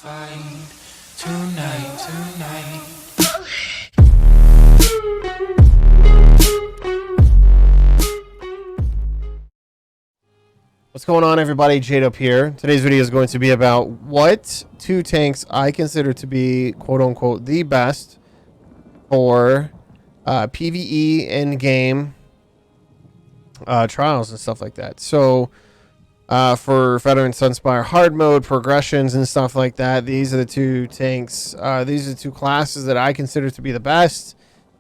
fight tonight. What's going on, everybody? Jade up here. Today's video is going to be about what two tanks I consider to be quote-unquote the best for PvE endgame trials and stuff like that. So for Veteran Sunspire hard mode progressions and stuff like that, these are the two tanks. These are the two classes that I consider to be the best.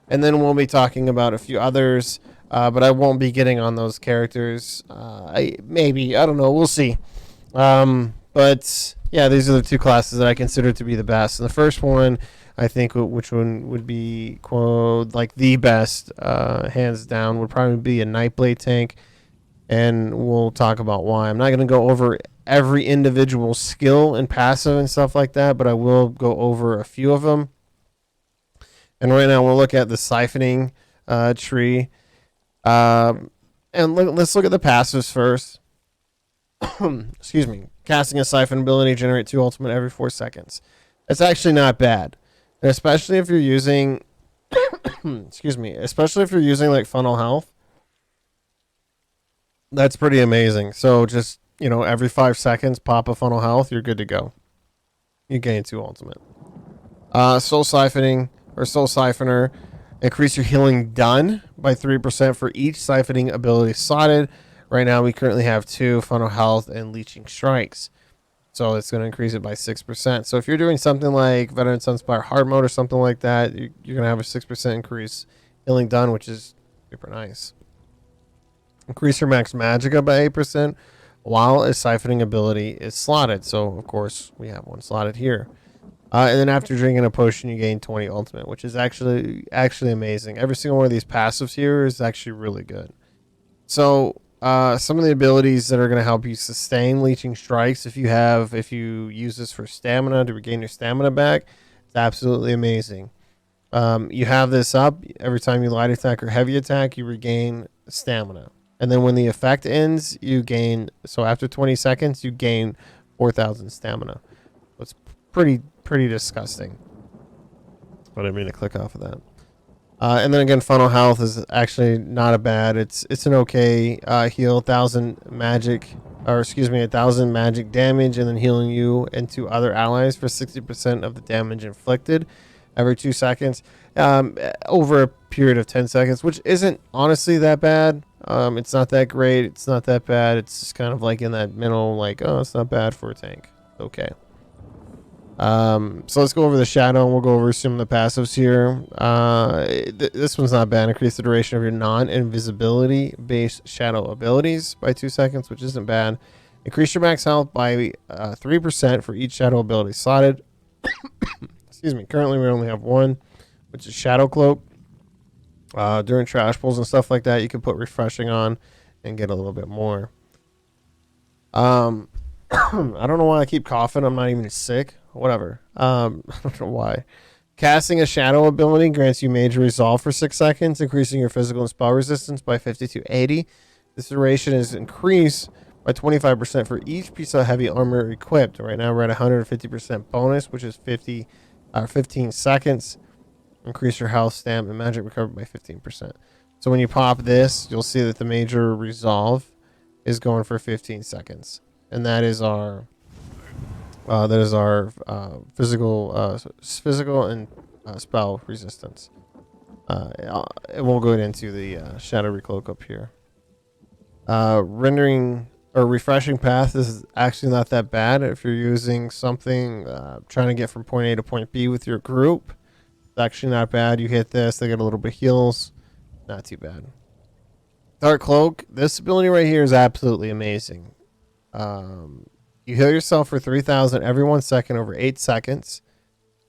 And then we'll be talking about a few others. But I won't be getting on those characters. Maybe. I don't know. We'll see. But, yeah, these are the two classes that I consider to be the best. And the first one, I think, which one would be, quote, like the best, hands down, would probably be a Nightblade Tank. And we'll talk about why. I'm not going to go over every individual skill and passive and stuff like that, but I will go over a few of them. And right now we'll look at the Siphoning Tree. And let's look at the passives first. Excuse me. Casting a siphon ability, generate 2 ultimate every 4 seconds. That's actually not bad, and especially if you're using, excuse me, especially if you're using like funnel health. That's pretty amazing. So just every 5 seconds, pop a funnel health, you're good to go. You gain 2 ultimate. Soul Siphoning or Soul Siphoner. Increase your healing done by 3% for each siphoning ability slotted. Right now, we currently have 2 funnel health and leeching strikes. So it's going to increase it by 6%. So if you're doing something like Veteran Sunspire hard mode or something like that, you're going to have a 6% increase healing done, which is super nice. Increase your max magicka by 8% while a siphoning ability is slotted. So, of course, we have one slotted here. And then after drinking a potion, you gain 20 ultimate, which is actually amazing. Every single one of these passives here is actually really good. So some of the abilities that are going to help you sustain leeching strikes, if you use this for stamina to regain your stamina back, it's absolutely amazing. You have this up every time you light attack or heavy attack, you regain stamina. And then when the effect ends, you gain. So after 20 seconds, you gain 4,000 stamina. So it's pretty disgusting. But I didn't mean to click off of that. And then again, funnel health is actually not a bad. It's an okay heal. 1,000 magic damage, and then healing you and 2 other allies for 60% of the damage inflicted every 2 seconds, over a period of 10 seconds, which isn't honestly that bad. It's not that great. It's not that bad. It's just kind of like in that middle, like, oh, it's not bad for a tank. Okay. So let's go over the shadow, and we'll go over some of the passives here. This one's not bad. Increase the duration of your non-invisibility based shadow abilities by 2 seconds, which isn't bad. Increase your max health by 3% for each shadow ability slotted. Excuse me. Currently, we only have one, which is Shadow Cloak. During trash pulls and stuff like that, you can put refreshing on and get a little bit more. I don't know why I keep coughing. I'm not even sick. Whatever. I don't know why. Casting a shadow ability grants you major resolve for 6 seconds, increasing your physical and spell resistance by 50 to 80. This duration is increased by 25% for each piece of heavy armor equipped. Right now we're at 150% bonus, which is 15 seconds. Increase your health, stamina, and magic recovery by 15%. So when you pop this, you'll see that the major resolve is going for 15 seconds. And that is our physical and spell resistance. It won't go into the shadow recloak up here. Rendering or refreshing path is actually not that bad if you're using something trying to get from point A to point B with your group. It's actually not bad. You hit this, they get a little bit of heals. Not too bad. Dark Cloak. This ability right here is absolutely amazing. You heal yourself for 3,000 every 1 second over 8 seconds.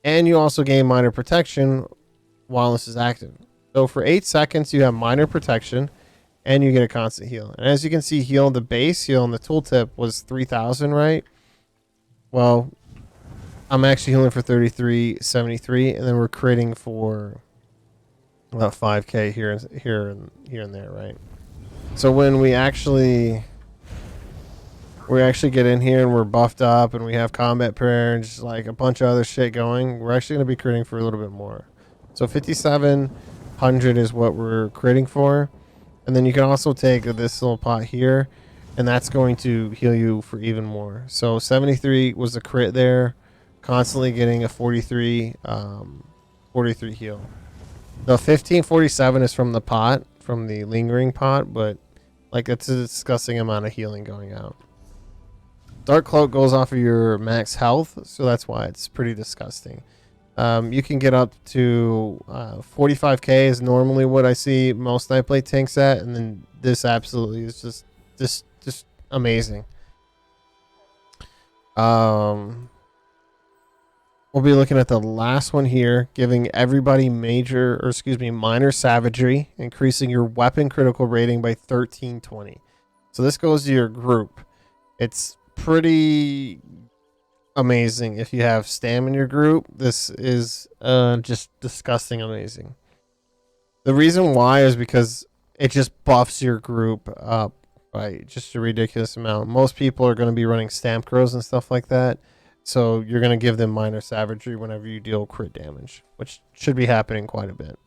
And you also gain minor protection while this is active. So for 8 seconds, you have minor protection and you get a constant heal. And as you can see, the base heal on the tooltip was 3,000, right? Well, I'm actually healing for 3373, and then we're critting for about 5k here and there, right? So when we actually we actually get in here and we're buffed up and we have combat prayer and just like a bunch of other shit going, we're actually going to be critting for a little bit more. So 5,700 is what we're critting for. And then you can also take this little pot here, and that's going to heal you for even more. So 73 was the crit there, constantly getting a 43 heal. The 1547 is from the pot, from the lingering pot, but like it's a disgusting amount of healing going out. Dark Cloak goes off of your max health, so that's why it's pretty disgusting. You can get up to 45k is normally what I see most Nightblade tanks at, and then this absolutely is just amazing. We'll be looking at the last one here, giving everybody minor savagery, increasing your weapon critical rating by 1320. So this goes to your group. It's pretty amazing if you have stam in your group. This is just disgusting amazing. The reason why is because it just buffs your group up by just a ridiculous amount. Most people are going to be running stamp crows and stuff like that, so you're going to give them minor savagery whenever you deal crit damage, which should be happening quite a bit.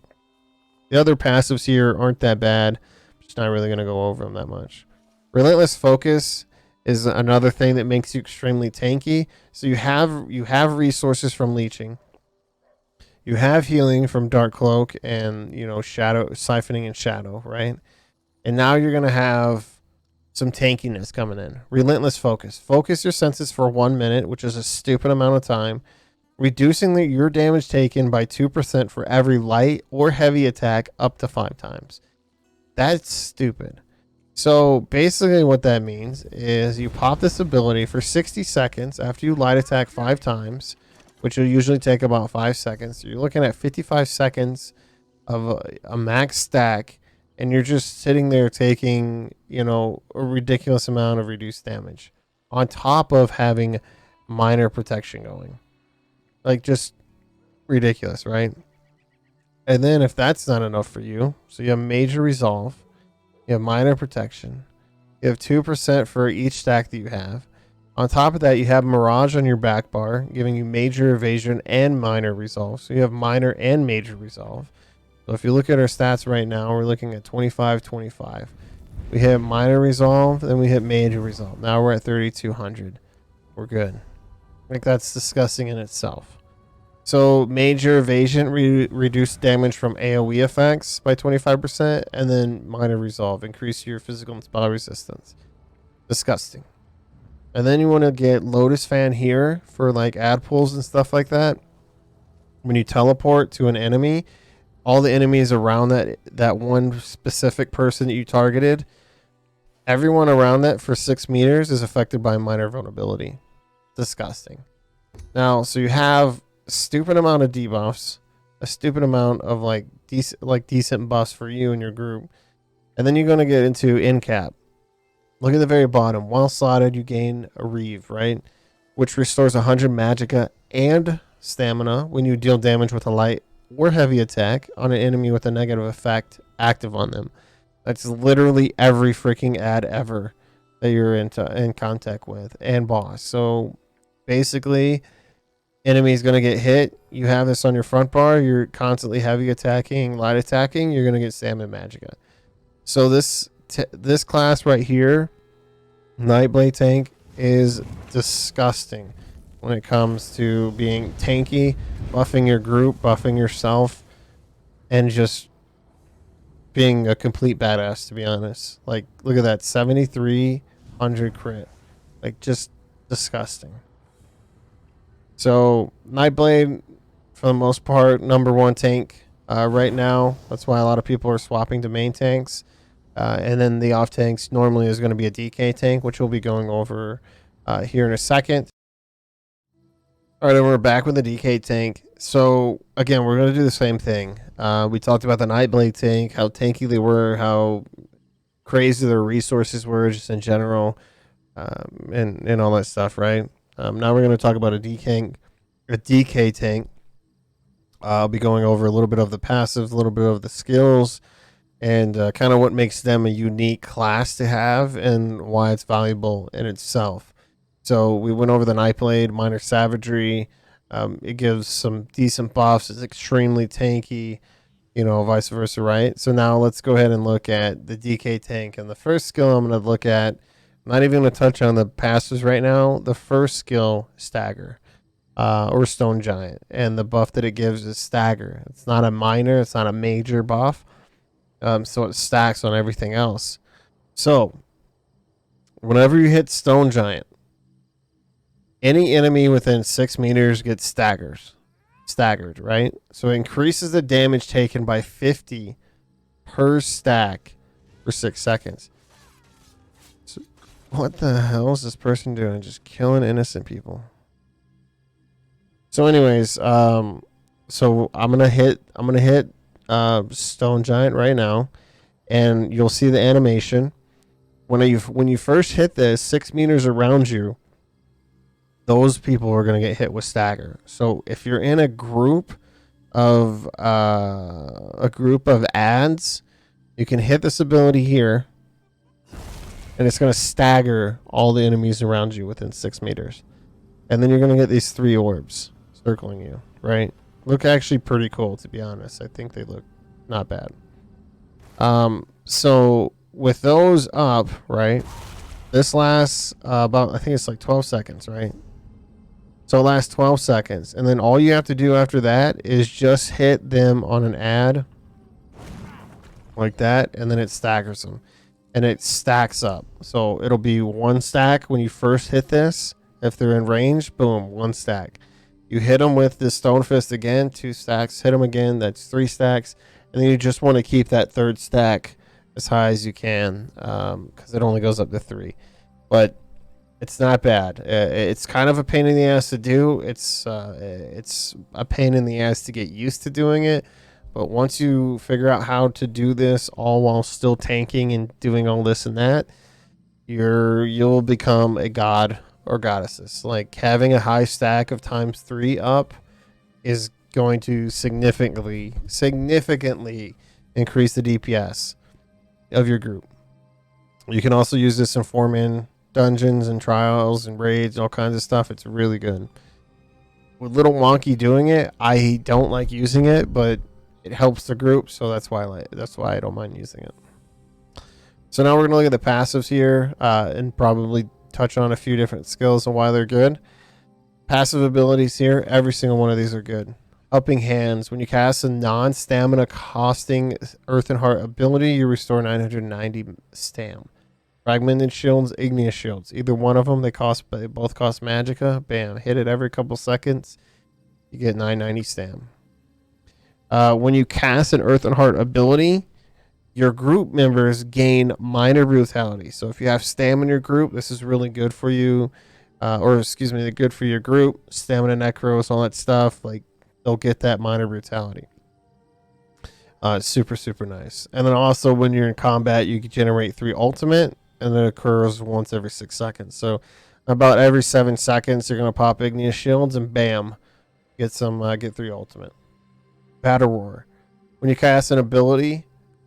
The other passives here aren't that bad. I'm just not really going to go over them that much. Relentless Focus is another thing that makes you extremely tanky. So you have resources from leeching. You have healing from Dark Cloak and, you know, shadow siphoning and shadow, right? And now you're gonna have some tankiness coming in. Relentless Focus. Focus your senses for 1 minute, which is a stupid amount of time, reducing your damage taken by 2% for every light or heavy attack up to 5 times. That's stupid. So basically what that means is you pop this ability for 60 seconds after you light attack 5 times, which will usually take about 5 seconds. So you're looking at 55 seconds of a max stack, and you're just sitting there taking, you know, a ridiculous amount of reduced damage on top of having minor protection going. Like, just ridiculous, right? And then if that's not enough for you, so you have major resolve, you have minor protection, you have 2% for each stack that you have. On top of that, you have Mirage on your back bar, giving you major evasion and minor resolve. So you have minor and major resolve. So if you look at our stats right now, we're looking at 25, 25. We hit minor resolve, then we hit major resolve. Now we're at 3,200. We're good. Like, that's disgusting in itself. So major evasion, reduce damage from AoE effects by 25%, and then minor resolve, increase your physical and spell resistance. Disgusting. And then you want to get Lotus Fan here for like ad pulls and stuff like that. When you teleport to an enemy, all the enemies around that one specific person that you targeted, everyone around that for 6 meters is affected by minor vulnerability. Disgusting. Now, so you have a stupid amount of debuffs, a stupid amount of like decent buffs for you and your group, and then you're going to get into in cap. Look at the very bottom. While slotted, you gain a Reeve, right? Which restores 100 magicka and stamina when you deal damage with a light or heavy attack on an enemy with a negative effect active on them. That's literally every freaking ad ever that you're in contact with, and boss. So basically, enemy is going to get hit. You have this on your front bar. You're constantly heavy attacking, light attacking. You're going to get stamina magicka. So this class right here, Nightblade Tank, is disgusting when it comes to being tanky, buffing your group, buffing yourself, and just being a complete badass, to be honest. Like, look at that, 7,300 crit. Like, just disgusting. So Nightblade, for the most part, #1 tank right now. That's why a lot of people are swapping to main tanks. And then the off tanks normally is going to be a DK tank, which we'll be going over here in a second. All right, and we're back with the DK tank. So again, we're going to do the same thing. We talked about the Nightblade tank, how tanky they were, how crazy their resources were just in general, and all that stuff, right? Now we're going to talk about a DK tank. I'll be going over a little bit of the passives, a little bit of the skills, and kind of what makes them a unique class to have and why it's valuable in itself. So we went over the Nightblade, minor Savagery. It gives some decent buffs. It's extremely tanky, vice versa, right? So now let's go ahead and look at the DK tank. And the first skill I'm going to look at, I'm not even going to touch on the passives right now. The first skill, Stagger, or Stone Giant. And the buff that it gives is Stagger. It's not a minor, it's not a major buff. So it stacks on everything else. So whenever you hit Stone Giant, any enemy within 6 meters gets staggered, right? So it increases the damage taken by 50 per stack for 6 seconds. So what the hell is this person doing? Just killing innocent people. So anyways, so I'm gonna hit Stone Giant right now, and you'll see the animation. When you first hit this, 6 meters around you, those people are going to get hit with Stagger. So if you're in a group of ads, you can hit this ability here, and it's going to stagger all the enemies around you within 6 meters. And then you're going to get these 3 orbs circling you, right? Look actually pretty cool, to be honest. I think they look not bad. So with those up, right, this lasts about, I think it's like 12 seconds, right? So it lasts 12 seconds. And then all you have to do after that is just hit them on an ad like that, and then it staggers them. And it stacks up. So it'll be 1 stack when you first hit this. If they're in range, boom, 1 stack. You hit them with the Stone Fist again, 2 stacks. Hit them again, that's 3 stacks. And then you just want to keep that 3rd stack as high as you can, because it only goes up to 3. But it's not bad. It's kind of a pain in the ass to do. It's a pain in the ass to get used to doing it. But once you figure out how to do this all while still tanking and doing all this and that, you'll become a god or goddesses. Like having a high stack of ×3 up is going to significantly increase the DPS of your group. You can also use this in 4-man dungeons and trials and raids, all kinds of stuff. It's really good. With Little Wonky doing it, I don't like using it, but it helps the group, so that's why I don't mind using it. So now we're gonna look at the passives here, and probably touch on a few different skills and why they're good. Passive abilities here, every single one of these are good. Upping Hands. When you cast a non-stamina costing Earth and Heart ability, you restore 990 stam. Fragmented Shields, Igneous Shields. Either one of them, they both cost Magicka. Bam. Hit it every couple seconds. You get 990 stam. When you cast an Earth and Heart ability, your group members gain minor Brutality. So if you have stam in your group, this is really good for you. They're good for your group. Stamina Necros, all that stuff. Like, they'll get that minor Brutality. Super, super nice. And then also when you're in combat, you can generate 3 ultimate, and it occurs once every 6 seconds. So about every 7 seconds, you're going to pop Igneous Shields, and bam, get 3 ultimate. Battle Roar. When you cast an ability,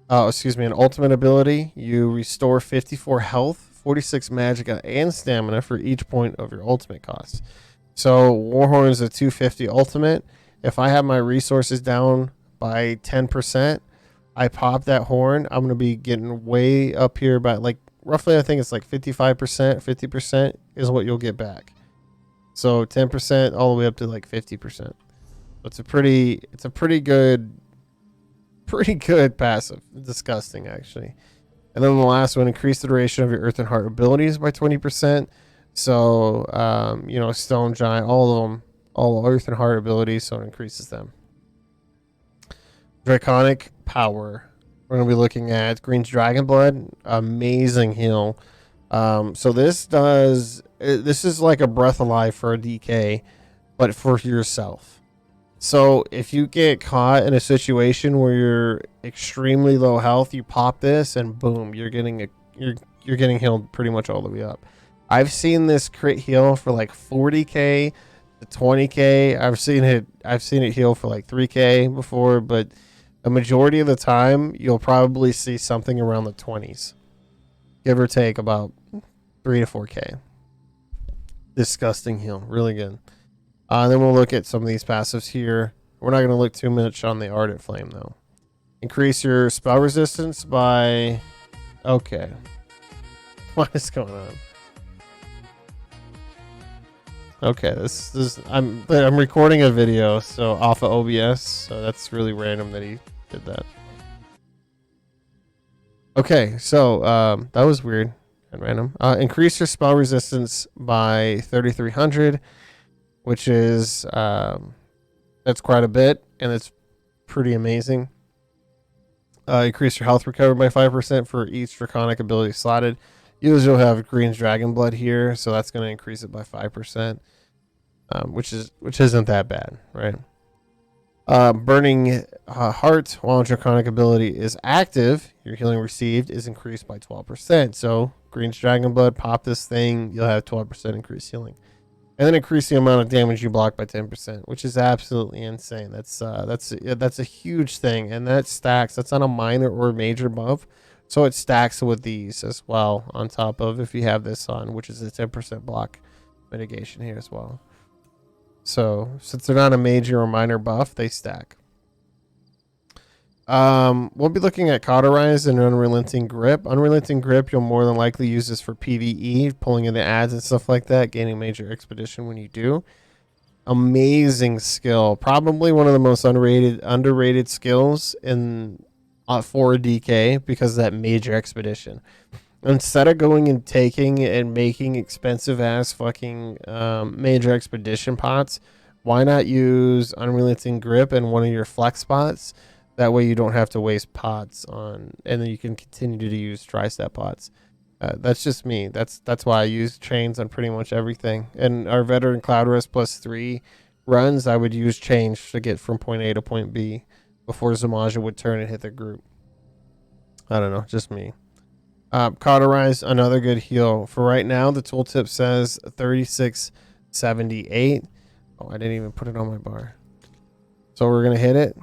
an ultimate ability, you restore 54 health, 46 Magicka, and stamina for each point of your ultimate cost. So Warhorn is a 250 ultimate. If I have my resources down by 10%, I pop that horn, I'm going to be getting way up here by like roughly, I think it's like 55%, 50% is what you'll get back. So 10% all the way up to like 50%. It's a pretty good passive. Disgusting, actually. And then the last one, increase the duration of your Earth and Heart abilities by 20%. So, Stone Giant, all of them, all Earth and Heart abilities, so it increases them. Draconic Power. We're going to be looking at Green's Dragon Blood. Amazing heal. So this is like a Breath of Life for a DK, but for yourself. So if you get caught in a situation where you're extremely low health, you pop this and boom, you're getting healed pretty much all the way up. I've seen this crit heal for like 40k to 20k. I've seen it heal for like 3k before, but The majority of the time, you'll probably see something around the 20s. Give or take about 3 to 4K. Disgusting heal. Really good. Then we'll look at some of these passives here. We're not going to look too much on the Ardent Flame, though. Increase your spell resistance by... Okay. What is going on? Okay, this is... I'm recording a video, so off of OBS, so that's really random that he did that. Okay, so that was weird and random. Increase your spell resistance by 3,300, which is... that's quite a bit, and it's pretty amazing. Increase your health recovery by 5% for each draconic ability slotted. Usually you'll have Green's Dragon Blood here, so that's going to increase it by 5%, which isn't that bad, right? Burning Heart, while a draconic ability is active, your healing received is increased by 12%. So Green's Dragon Blood, pop this thing, you'll have 12% increased healing. And then increase the amount of damage you block by 10%, which is absolutely insane. That's a huge thing, and that stacks. That's on a minor or major buff, so it stacks with these as well. On top of if you have this on, which is a 10% block mitigation here as well. So since they're not a major or minor buff, they stack. We'll be looking at Cauterize and Unrelenting Grip. Unrelenting Grip, you'll more than likely use this for PvE, pulling in the ads and stuff like that, gaining major expedition when you do. Amazing skill. Probably one of the most underrated skills in for DK because of that major expedition. Instead of going and taking and making expensive ass fucking major expedition pots, why not use Unrelenting Grip in one of your flex spots? That way you don't have to waste pots on, and then you can continue to use tri-step pots. That's just me. That's why I use chains on pretty much everything. And our Veteran Cloud Rest +3 runs, I would use chains to get from point A to point B before Zamaja would turn and hit the group. I don't know, just me. Cauterize, another good heal. For right now, the tooltip says 3678. Oh, I didn't even put it on my bar. So we're going to hit it.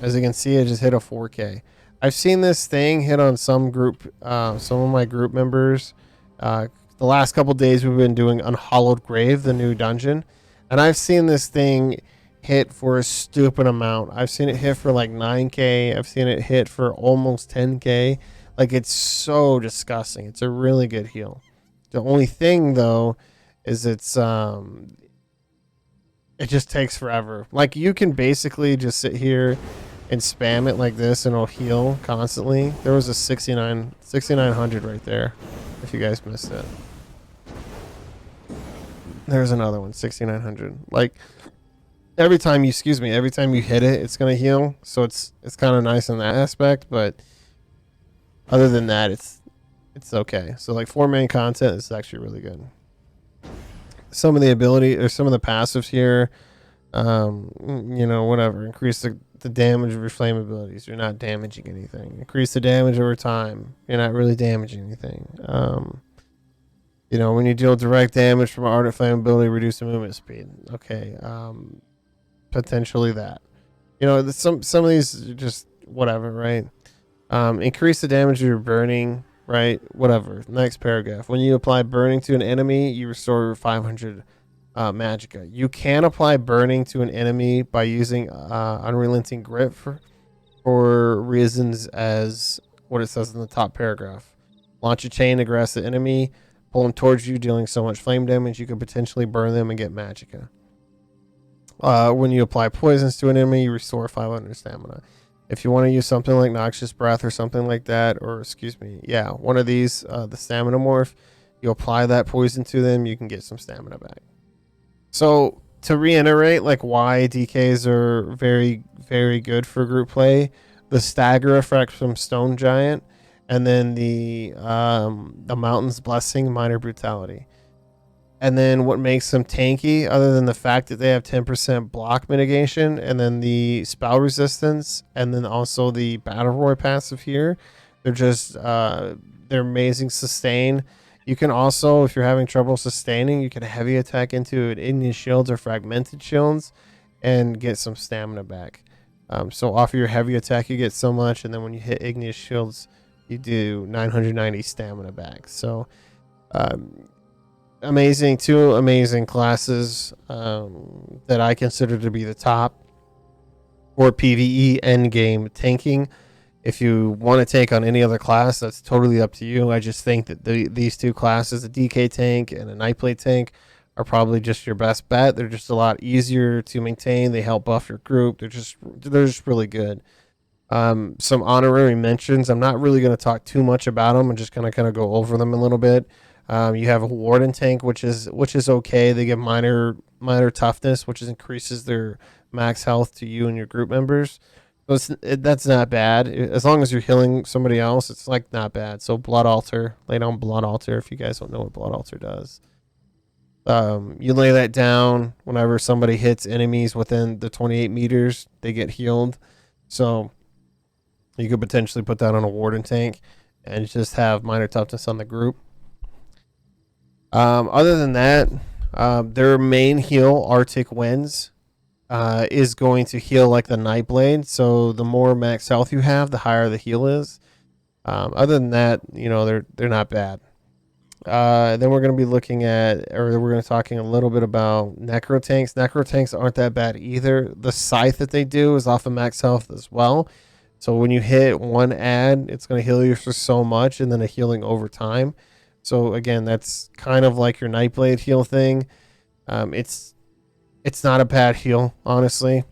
As you can see, I just hit a 4K. I've seen this thing hit on some of my group members. The last couple days we've been doing Unhallowed Grave, the new dungeon. And I've seen this thing hit for a stupid amount. I've seen it hit for like 9K. I've seen it hit for almost 10K. Like, it's so disgusting. It's a really good heal. The only thing, though, is it just takes forever. Like, you can basically just sit here and spam it like this and it'll heal constantly. There was a 6900 right there, if you guys missed it. There's another one, 6900. Like, every time you hit it, it's gonna heal. So it's kind of nice in that aspect, but other than that, it's okay. So like 4 main content is actually really good. Some of the ability or some of the passives here, you know, whatever. Increase the damage of your flame abilities. You're not damaging anything. Increase the damage over time. You're not really damaging anything. You know, when you deal direct damage from an ardent flame ability, reduce the movement speed. Okay. Potentially that. You know, some of these are just whatever, right? Increase the damage of your burning, right? Whatever. Next paragraph. When you apply burning to an enemy, you restore 500 magicka. You can apply burning to an enemy by using Unrelenting Grip for reasons as what it says in the top paragraph. Launch a chain to grasp the enemy, pull them towards you, dealing so much flame damage you could potentially burn them and get magicka. When you apply poisons to an enemy, you restore 500 stamina. If you want to use something like Noxious Breath or something like that, or one of these, the Stamina Morph, you apply that poison to them, you can get some stamina back. So to reiterate, like why DKs are very, very good for group play, the Stagger effect from Stone Giant, and then the Mountain's Blessing, Minor Brutality. And then what makes them tanky, other than the fact that they have 10% block mitigation, and then the spell resistance, and then also the Battle Roy passive here, they're just they're amazing sustain. You can also, if you're having trouble sustaining, you can heavy attack into Igneous Shields or Fragmented Shields and get some stamina back. So off of your heavy attack, you get so much, and then when you hit igneous shields, you do 990 stamina back. So amazing, two amazing classes that I consider to be the top for PvE endgame tanking. If you want to take on any other class, that's totally up to you. I just think that these two classes, a DK tank and a Nightblade tank, are probably just your best bet. They're just a lot easier to maintain. They help buff your group. They're just really good. Some honorary mentions. I'm not really going to talk too much about them. I'm just going to kind of go over them a little bit. You have a Warden tank, which is okay. They give minor toughness, which increases their max health to you and your group members. So that's not bad. As long as you're healing somebody else, it's like not bad. So Blood Altar, lay down Blood Altar if you guys don't know what Blood Altar does. You lay that down whenever somebody hits enemies within the 28 meters, they get healed. So you could potentially put that on a Warden tank and just have minor toughness on the group. Other than that, their main heal, Arctic Winds, is going to heal like the Nightblade. So the more max health you have, the higher the heal is. Other than that, you know, they're not bad. Then we're going to be looking at, or we're going to talking a little bit about Necro Tanks. Necro Tanks aren't that bad either. The scythe that they do is off of max health as well. So when you hit one ad, it's going to heal you for so much, and then a healing over time. So again, that's kind of like your Nightblade heal thing. It's not a bad heal, honestly.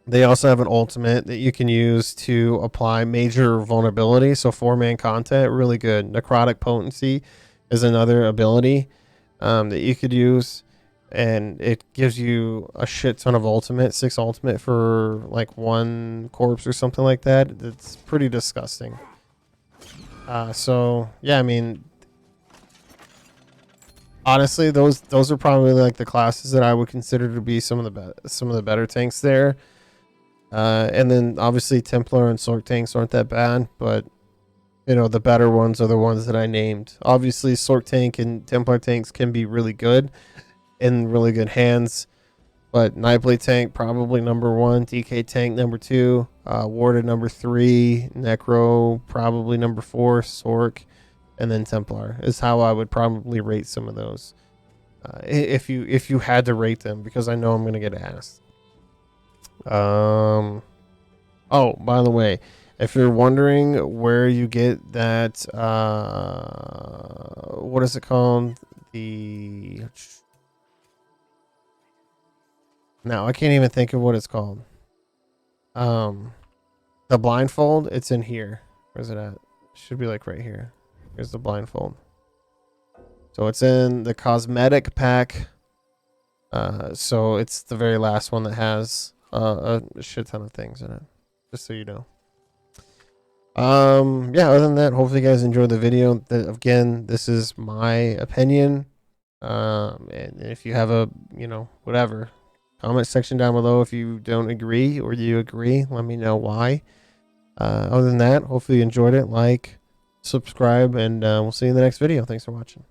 They also have an ultimate that you can use to apply major vulnerability. So 4-man content, really good. Necrotic Potency is another ability that you could use, and it gives you a shit ton of ultimate, 6 ultimate for like 1 corpse or something like that. It's pretty disgusting. So yeah, I mean, honestly, those are probably like the classes that I would consider to be some of the better tanks there. And then obviously Templar and Sork tanks aren't that bad, but you know, the better ones are the ones that I named. Obviously, Sork tank and Templar tanks can be really good in really good hands, but Nightblade tank probably number 1, DK tank number 2, Warden number 3, Necro probably number 4, Sork, and then Templar is how I would probably rate some of those. If you had to rate them, because I know I'm gonna get asked. Oh, by the way, if you're wondering where you get that, what is it called? Now I can't even think of what it's called. The blindfold, it's in here. Where's it at? Should be like right here. Here's the blindfold. So it's in the cosmetic pack. So it's the very last one that has a shit ton of things in it, just so you know. Yeah, other than that, hopefully you guys enjoyed the video. Again, this is my opinion. And if you have a, you know, whatever, comment section down below if you don't agree or you agree, let me know why. Other than that, hopefully you enjoyed it. Like, subscribe, and we'll see you in the next video. Thanks for watching.